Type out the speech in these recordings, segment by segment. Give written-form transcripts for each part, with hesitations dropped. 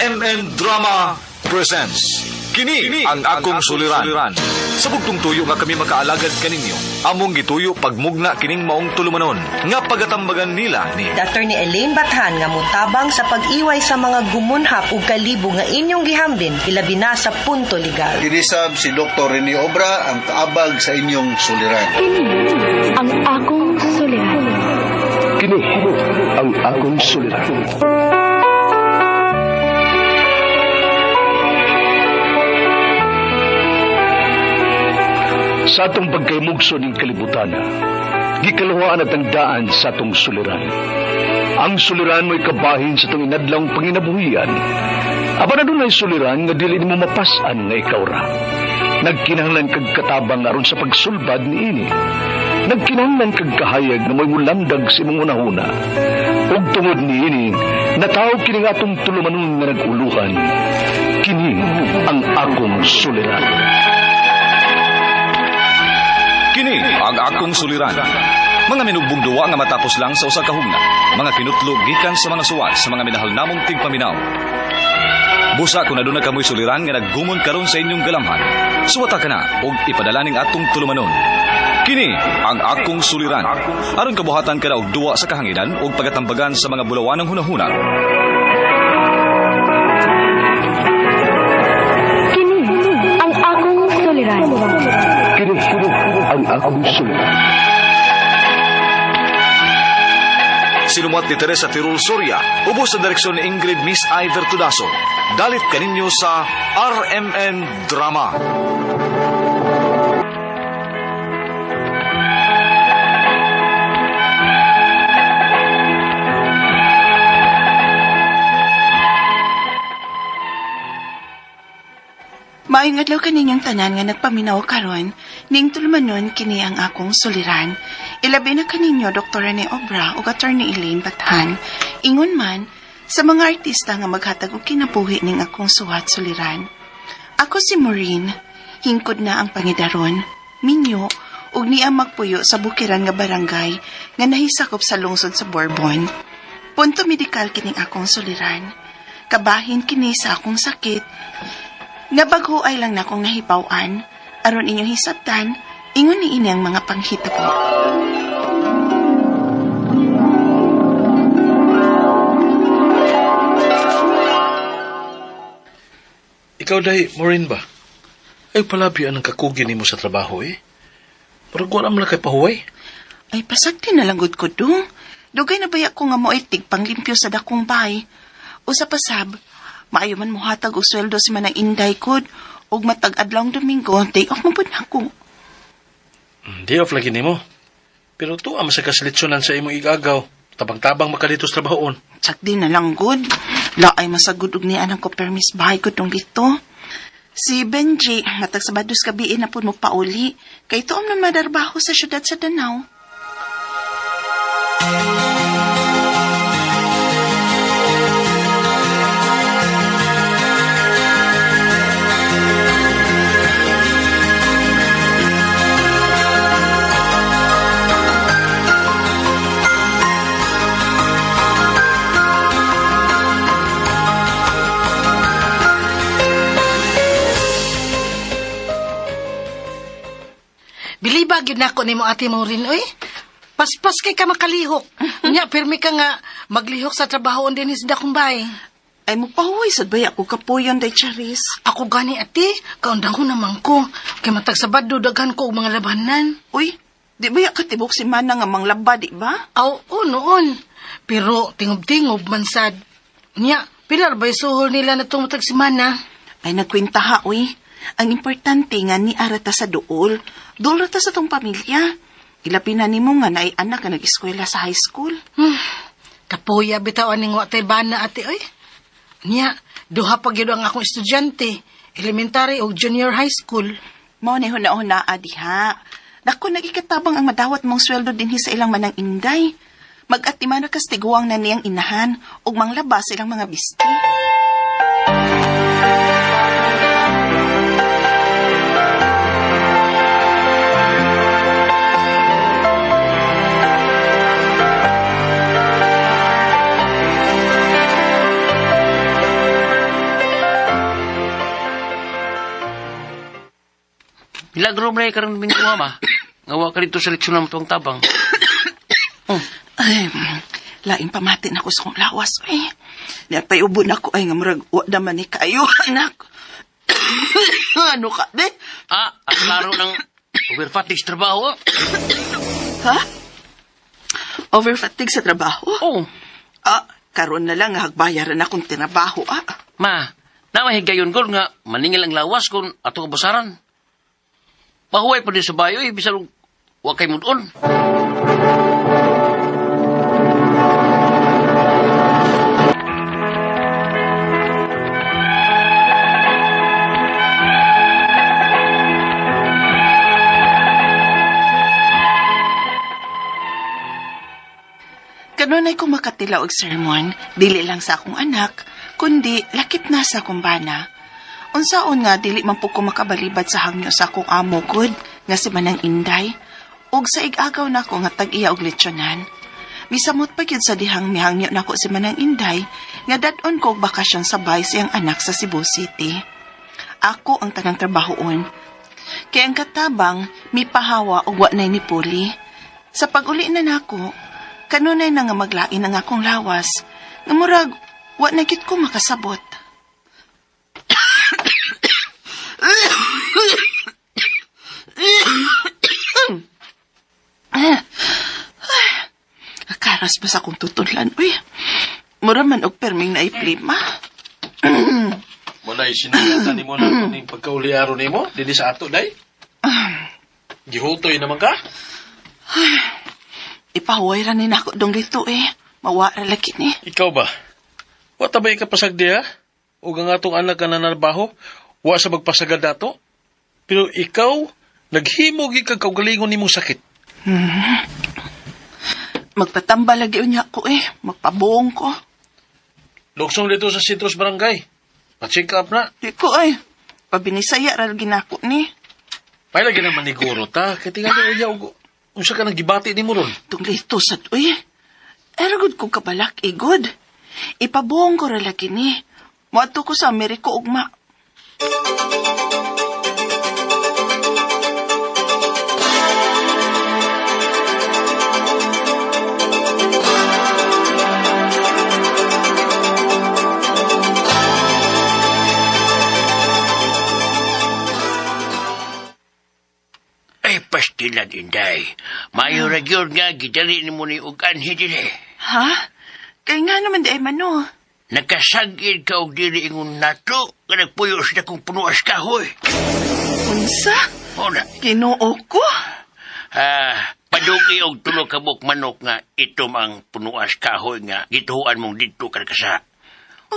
RMN Drama presents Kini ang akong suliran. Sa bugtong tuyo nga kami makaalagad kaninyo, among gituyo pagmugna kining maong tulumanon nga pagatambagan nila ni Dr. ni Elaine Bathan nga mutabang sa pag-iway sa mga gumunhap ug kalibo nga inyong gihambin ilabi na sa punto legal. Dinisab si Dr. Rene Obra ang kaabag sa inyong suliran. Kini ang akong suliran. Kini ang akong suliran. Sa atong pagkaymugso ng kalibutan, gikaluhaan at ang daan sa atong suliran. Ang suliran mo'y kabahin sa itong inadlang panginabuhian. Aba na doon ay suliran nga dili mo mapasan nga ikaw ra. Nagkinahanglan kag katabang aron sa pagsulbad ni ini. Nagkinahanglan kag kahayag na mo'y mulandag si mong unahuna. Ug tungod ni ini, natawag kini nga atong tulumanon nga naguluhan. Kini ang akong suliran. Kini ang akong suliran. Mga minugbong duwa nga matapos lang sa usa ka hugna. Mga kinutlog gikan sa mga suwat sa mga minahal namong tigpaminaw. Busa kung aduna kamoy suliran nga naggumon karon sa inyong galamhan. Suwata ka na ug ipadala ning atong tulumanon. Kini ang akong suliran. Aron kabuhatan ka na og duwa sa kahanginan ug pagatambagan sa mga bulawan ng hunahuna. Kini ang akong suliran. Kini ang akong suliran. Sinumat ni Teresa Tirul Soria, ubos sa direksyon ni Ingrid Miss Iver Tudaso. Dalit kaninyo sa RMN Drama. Maayong adlaw kaninyong tanan nga nagpaminaw karon, ning tulumanon kini ang akong suliran. Ilabi na kaninyo Dr. Rene Obra ug Attorney Elaine Bathan. Ingon man sa mga artista nga maghatag og kinabuhi ning akong suwat suliran. Ako si Maureen, hingkod na ang pangidaron, minyo ug niya magpuyo sa bukiran nga barangay nga nahisakop sa lungsod sa Bourbon. Punto medikal kining akong suliran. Kabahin kini sa akong sakit. Nabagho ay lang na kong nahipawan, aron inyong hisabtan, ingon ni ini ang mga panghitabo. Ikaw dahi, Maureen ba? Ay palabian ang kakugin mo sa trabaho eh. Parang wala mo lang kay pahuway. Ay pasagdi na lang gud ko dong. Dugay na baya ko nga mo ay tigpanglimpyo sa dakong bahay. Usa pasab, maayo man muhatag og sweldo si manang inday kod ug matag adlawng Domingo day off man pud nako. Di off lagi nimo. Pero to ama sa kasilitsyonan sa imong igagaw. Tabang-tabang makadito sa trabahoon. Tsak din na lang gud. Laay masagud og ni anang ko permis bahay ko tong dito. Si Benji, matag Sabado sa gabi na pud mo pauli. Kay tuom na madarbaho sa syudad sa Danau. Biliba gyud nako nimo ate Maureen oy. Paspas kay ka makalihok. Nya pirmi ka nga maglihok sa trabahoon din sa dakong bahay. Ay mo pahuway sad baya ko kapuyon day Charis. Ako gani ate, kaundahon naman ko. Kay matag Sabado daghan ko og mga labanan. Uy, di baya katibok si Mana nga manglaba di ba? Aw, noon. Pero tingob-tingob man sad. Nya, pilar ba suhol nila na tumutag si Mana? Ay nagkwenta ha, uy. Ang importante nga ni arata sa duol. Duol rata sa tong pamilya. Ilapin na nimo nga na ay anak nga nag-eskwela sa high school. Kapuya bitaw aning wa tay bana ate oy. Nya, duha pa gyud ang akong estudyante, elementary o junior high school. Mao ni huna-huna diha. Dako nagikatabang ang madawat mong sweldo dinhi sa ilang manang inday. Mag-atiman kas tiguang na niyang inahan ug manglabas ilang mga bisti. Milagro mo karon minggu ma. Ngawa ka dito sa leksyon ng tuwang tabang. Ay, laing pamatin ako sa kong lawas, eh. Napay ubon ako ay nga murag wa naman ni kayo, anak. Ano ka, de? At laro ng overfatigue sa trabaho. Ha? Overfatigue sa trabaho? Oo. Karon na lang hagbayaran akong tinabaho, Ma, namahigayon ko nga maningil ang lawas kung ato kabasaran. Pahuway pa din sa bayo, bisan wa kay mudon. Kanunay ko makatila og sermon, dili lang sa akong anak, kundi lakip na sa akong bana. Unsaon nga dili man po ko makabalibad sa hangyo sa akong amo good, nga si Manang Inday, ug sa igagaw na ko nga tag-iya og lechyonan. Misamot pa gyud sa dihang mihangyo na ko si Manang Inday, nga dadon ko og bakasyon sa bay siyang anak sa Cebu City. Ako ang tanang trabahoon. Kaya ang katabang, mipahawa og wa nay ni Puli. Sa pag-uli na nako, kanunay na nga maglain ang akong lawas, nga murag, wa na gid ko makasabot. Karas ba sa akong tutudlan, uy? Mura man og perming na iplima. Wala sinulatan ni mo na ning pagkauliaro ni mo, dili sa ato, day. Gihutoy naman ka? Ipahuway ra ni nako dong dito, Mawara laki ni. Ikaw ba? Wa tabay ka pasagdi, ha? O ang atong anak ka na narbaho, wa sa magpasagad dato? Pero ikaw, naghimog kag kaugalingon ni mong sakit. Magtatamba lagi unya ko, Magpabuong ko. Luksong dito sa Citrus Barangay. Pa-check up na. Di ko, Pabinisaya ra ginako ni. May lagi naman ni Guro ta. Kaya tingnan ko iya, unsa ka naggibati ni mo ron. Itong lito sa eragod ko kabalak, igod. Ipabuong ko ra lagi ni. Mato ko sa Ameriko ugma. Pastilan, Inday. Mayo nagyod nga, gidali ni mo ni og anhi dili. Ha? Kaya nga naman di ay mano. Nakasagid ka og dili ingon nato, nga nagpuyo sa kong punuas kahoy. Unsa? O na. Ginoo ko? Padugi og tulo ka buk manok nga itom ang punuas kahoy nga gituhuan mong dito karkasa.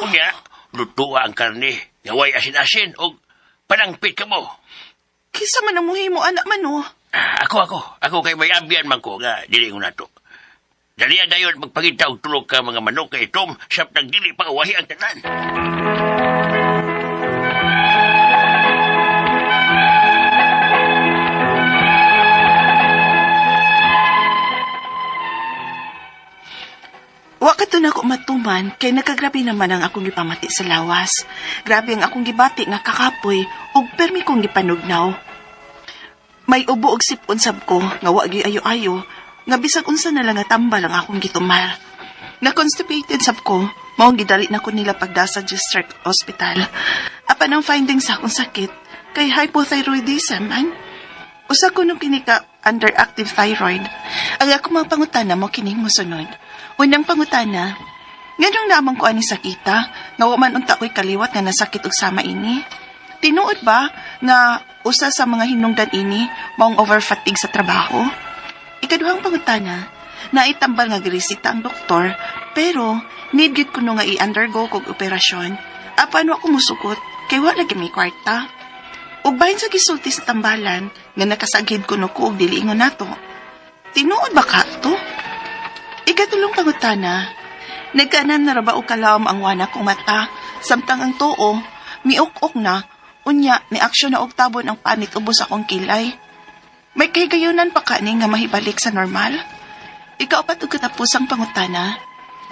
Unya, lutua ang karne, nga way asin-asin og panangpit ka mo. Kisa man ang muhi mo, anak mano. Ako kay may ambiyan man ko nga dili ko nato. Dalian dayon magpangita og tulog ka mga manok kay itom sap nang dili pa wahi ang tanan. Wa ka to na ko matuman, kay nakagrabe naman ang akong gipamati sa lawas. Grabe ang akong gibati nga kakapoy, ug permi kong gipanugnaw. May ubo og sipon sab ko, nga wa gi ayo-ayo, nga bisag unsa na lang nga tambal ang akong gitumar. Na-constipated sab ko, maong gidali na ko nila pagda sa district hospital. Apan ang findings sa akong sakit, kay hypothyroidism man. Usa ko nung kinika underactive thyroid. Ang ako mga pangutana mo kining mosunod. Unang pangutana, nganong namang ko ani sakita, nga wa man unta ko'y kaliwat nga nasakit og sama ini. Tinuod ba nga usa sa mga hinungdan ini maong overfatigue sa trabaho? Ikaduhang pangutana, naitambal nga giresita ang doktor, pero need gid kuno nga i-undergo kog operasyon. Apan wa ko musugot, kay wa lagi may kwarta. Ug bahin sa gisulti sa tambalan, nga nakasagid kuno ko og dili ingon nato. Tinuod ba ka to? Ikatulong pangutana, nagkaanan na ra ba og kalawom ang wana kong mata, samtang ang tuo, miok-ok na, unya, ni aksyon na og tabon ang panit ubos akong kilay. May kahigayunan pa ka nga mahibalik sa normal? Ikaw pa't og katapusang pangutana,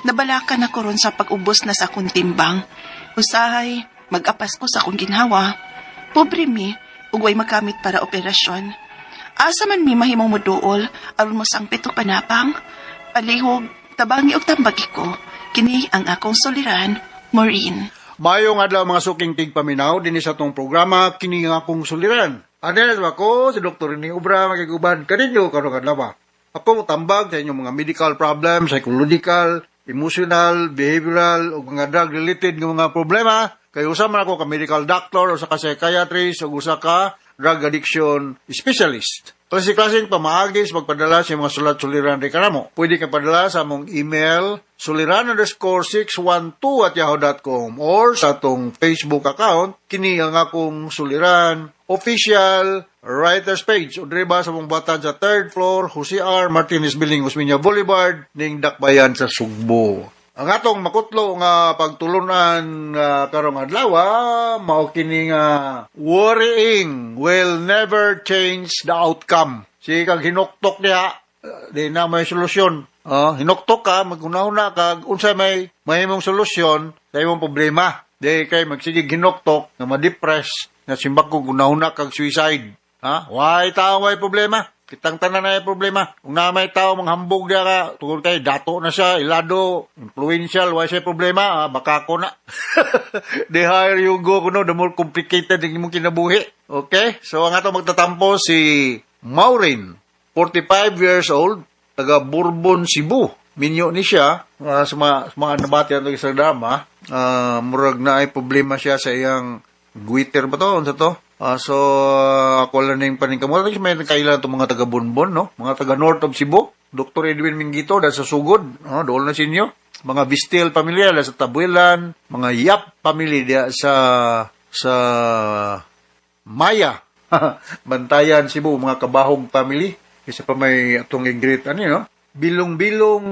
nabalakan ako ron sa pag-ubos na sa akong timbang. Usahay, mag-apas ko sa akong ginhawa. Pobre mi, ug way makamit para operasyon. Asa man mi mahimong moduol aron mo sang pito panapang, palihog, tabangi og tambagi ko. Kini ang akong soliran, Maureen. Mayong adlaw mga suking tigpaminaw din sa tong programa kini nga akong suliran. Ano ako si Dr. Rene Obra magiguban kaninyo karong adlaw. Ako tambag sa inyong mga medical problems, psychological, emotional, behavioral o mga drug related nga mga problema. Kay usa man ako ka medical doctor o sa ka psychiatrist o usa ka drug addiction specialist. Klase-klaseng pamaagis magpadala sa mga sulat-suliran rin kanamo. Pwede ka padala sa among email suliran_612@yahoo.com or sa atong Facebook account kini ang akong suliran official writers page o driba sa mong batan sa 3rd floor Jose R. Martinez Building, Osmeña Boulevard ning Dakbayan sa Sugbo. Ang atong makutlo nga pagtulunan karong adlaw mao kini nga worrying will never change the outcome. Si kag hinuktok diha di na may solusyon. Hinuktok ka, maghunahuna ka unsa may mahimong solusyon sa imong problema. Di kay magsige hinuktok nga ma-depress nga simbak ko gunahuna kag suicide. Why tao may problema? Kitang tanan na problema. Kung na may tao manghambog diya ka, tungkol kay dato na siya, ilado, influential, why siya problema? Baka ako na. The higher you go, the more complicated yung mong kinabuhi. Okay? So, ang ato magtatampo si Maureen, 45 years old, taga Bourbon, Cebu. Minyo ni siya, sa mga nabati ang sa drama, murag na ay problema siya sa iyang guiter ba to? Unsa to? So, ako lang na yung paningkamot. May kailan itong mga taga-Bonbon, no? Mga taga-North of Cebu. Dr. Edwin Mingito, dahil sa Sugod. Doon na sinyo. Mga Vistil pamilya, dahil sa Tabuelan. Mga Yap family, dahil sa Maya. Bantayan, Cebu. Mga Kabahog family. Kasi pa may atong i-greet, no? Bilong-Bilong,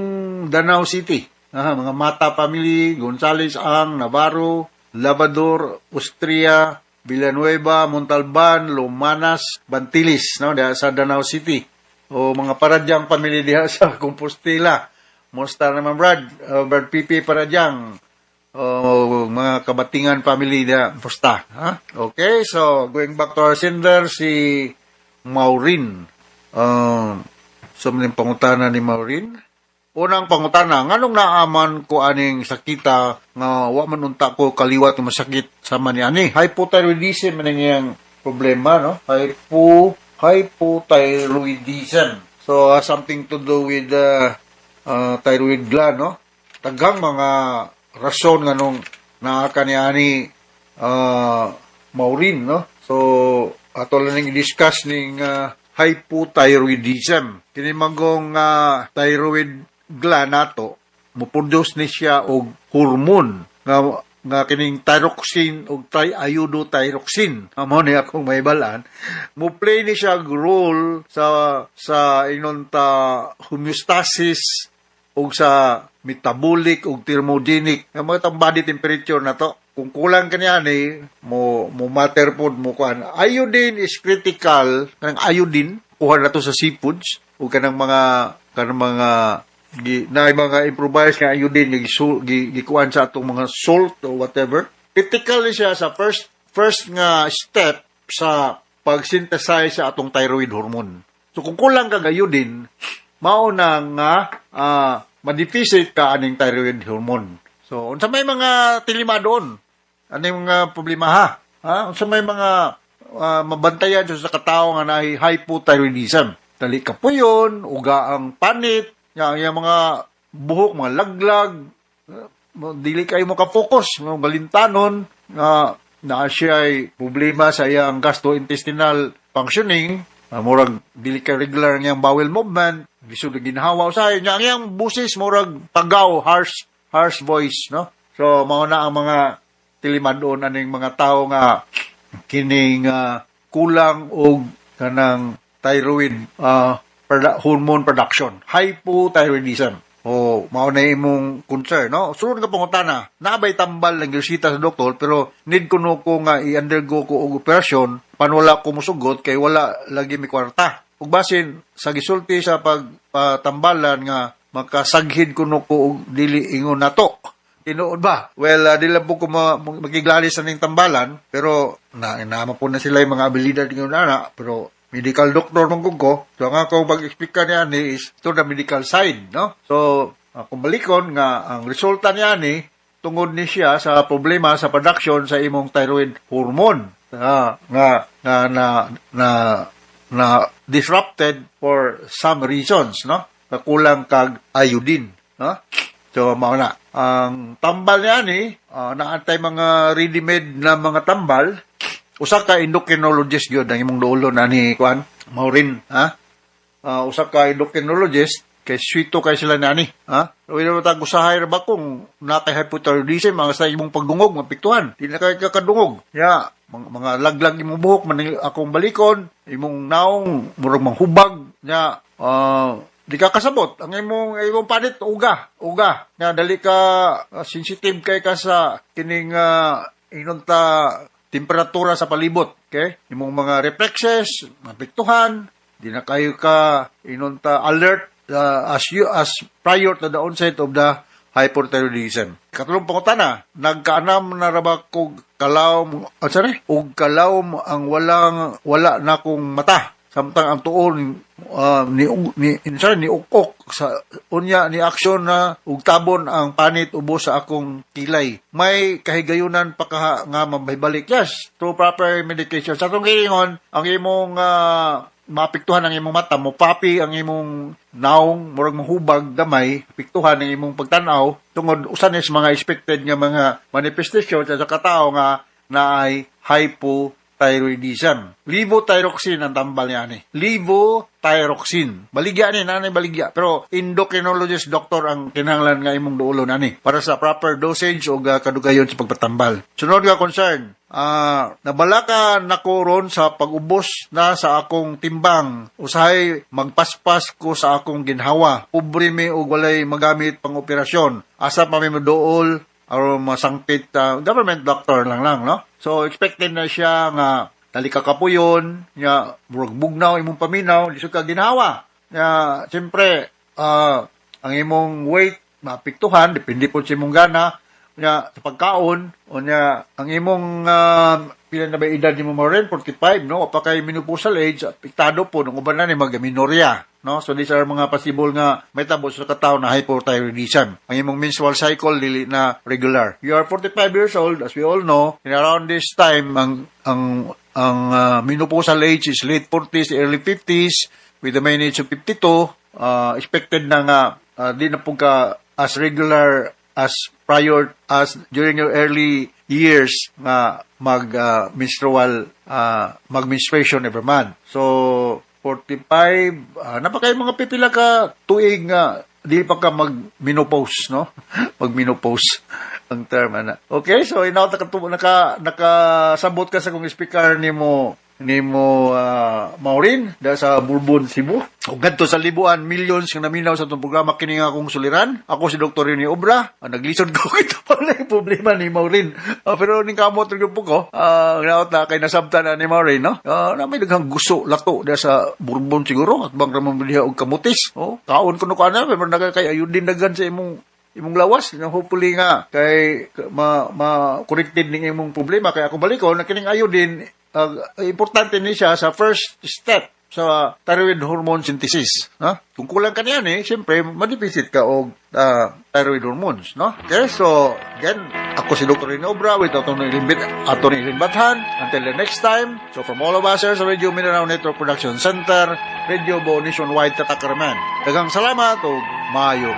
Danau City. Mga Mata family, Gonzales Ang, Navarro, Labrador, Austria, Villanueva, Montalban, Lumanas, Bantilis, no, diha sa Danau City. O mga Paradyang pamilya diha sa Compostela. Musta naman Brad Pipi Paradyang. O mga Kabatingan family diha, musta, Okay, so going back to our sender, si Maureen. So maning pangutana ni Maureen. Unang pangutana, nganong naaman ko aning sakita nga wa man unta ko kaliwat nga masakit sa man ani. Hypothyroidism man ang problema, no? Hypothyroidism. So something to do with thyroid gland, no? Tagang mga rason nganong naa kaniani Maureen, no? So ato lang ning discuss ning hypothyroidism. Kini magong thyroid gland nato mo-produce ni siya og hormone nga kining thyroxine og triiodothyroxine. Amo ni akong mahibalaan. Mo-play ni siya role sa inonta homeostasis og sa metabolic og thermogenic nga mga body temperature na to. Kung kulang kaniya ni mo matter pod mo kuan. Iodine is critical. Kanang iodine kuha na to sa seafoods o kanang mga mga improvised nga iodine gikuan sa atong mga salt or whatever. Critical siya sa first nga step sa pag-synthesize sa atong thyroid hormone. So kung kulang ka iodine, mao na nga ma-deficit ka aning thyroid hormone. So unsa may mga tilima doon? Aning mga problema unsa may mga mabantayan sa katawo nga nahi hypothyroidism. Dali kapuyon, uga ang panit, yung mga buhok, mga laglag, dili kayo makapokus, mga galintanon, na siya ay problema sa iyang gastrointestinal functioning, murag dili ka regular niyang bowel movement, lisod na ginhawa sa iyo, yung busis, murag pagaw, harsh voice, no? So, mauna ang mga tilimad doon, aning mga tao nga kining kulang og kanang thyroid hormone production, hypothyroidism. O mao na imong concern, no? Sunod nga pangutana, nabay tambal lang resita sa doktor pero need kuno ko nga i-undergo ko og operasyon pan wala ko musugot kay wala lagi mi kwarta. Ug basin sa gisulti sa pagtambalan nga makasaghid kuno ko og dili ingon nato. Tinuod ba? Well, di lang po ko magiglalis na ng tambalan, pero naama po na sila yung mga abilidad ng na, pero medical doctor mong ko. So, ang akong pag-explica niya ni is ito na medical side, no? So, kung balikon nga, ang resulta niya ni, tungod ni siya sa problema sa production sa imong thyroid hormone na disrupted for some reasons, no? Kakulang kag iodine, no? So, mauna. Ang tambal niya ni, naantay mga ready-made na mga tambal, usa ka endocrinologist yun, ang imong duolo na ni Juan Maureen, ha? Usa ka endocrinologist, kay swito kay sila nani, ha? So, ino matag usahay ra ba kung naka-hypothyroidism, mga sa imong pagdungog, mapiktuhan, di na kay kakadungog. Ya, mga laglag imong buhok, man akong balikon, imong naong, murag manghubag, ya, di ka kasabot. Ang imong panit, uga. Na dali ka sensitive kay ka sa kining inunta temperatura sa palibot. Okay? Imong mga reflexes, mapiktuhan, di na kayo ka inunta alert as prior to the onset of the hypothyroidism. Katulong pangutana, nagkaanam na raba kog kalawm, kalawm ang wala na kong mata. Samtang ang tuon ni ukok sa unya ni aksyon na ugtabon ang panit ubos sa akong kilay. May kahigayunan pa ka nga mabalik. Yes, through proper medication. Sa itong kilingon, ang imong mapiktuhan ang imong mata, mopapi ang imong naong, murag mahubag gamay, piktuhan ang imong pagtanaw, tungod usan is mga expected nga mga manifestation sa katao nga na ay hypothyroidism. Levothyroxine ang tambal niya ni. Levothyroxine. Baligya ni, nanay baligya. Pero endocrinologist doctor ang kinahanglan nga imong duulo nani para sa proper dosage o kadugayon sa pagpatambal. Sunod nga concern, nabala ka nako ron sa pag-ubos na sa akong timbang. Usahay magpaspas ko sa akong ginhawa. Pobre mi og walay magamit pang operasyon. Asa pa mi moduol aron masangpit government doctor lang, no? So, expected na siya nga talika kapuyon, nga murag bugnaw imong paminaw, lisod ka ginawa. Nga, siyempre, ang imong weight, mapiktuhan, depende po sa imong gana, nga, sa pagkaon, o nga, ang imong, pila na ba edad ni mo rin, 45, no? O pa kay menopausal age, apektado po, nung uban na ni mag-minorya, no? So, these are mga possible nga metabos sa katao na hypothyroidism. Ang imong menstrual cycle, dili na regular. You are 45 years old, as we all know, and around this time, ang menopausal age is late 40s, early 50s, with the main age of 52, expected na nga, di na po ka as regular as prior as during your early years nga mag-menstruation every month. So 45 napakay mga pipila ka tuig nga di pa ka mag-menopause, no? Mag-menopause ang term ana. Okay, so inaw nakasabot ka sa kung speaker nimo Maureen da sa Bourbon, Cebu. O gadto sa libuan, millions nga naminaw sa itong programa kini nga akong suliran. Ako si Dr. Rene Obra. Naglisod ko ito pala yung problema ni Maureen. Pero ning kamot rin po ko. Naot na kay nasabta na ni Maureen, no? Na may daghang gusto lato da sa Bourbon siguro at bang ramon diha og kamutis. Kaon kuno kana pero nagakay ayudin daghan sa imong lawas. Hopefully nga kay ma-corrected ning imong problema kay ako balikon na kining ayudin. Importante ni siya sa first step sa thyroid hormone synthesis. Kung kulang ka niyan siyempre, madipisit ka og thyroid hormones. No? Okay, so, again, ako si Dr. Rene Obra with Atty. Eileen Bathan. Until the next time, so from all of us here sa Radio Mindanao Network Production Center, Radio Bo Nationwide Tatak Raman. Daghang salamat o maayo.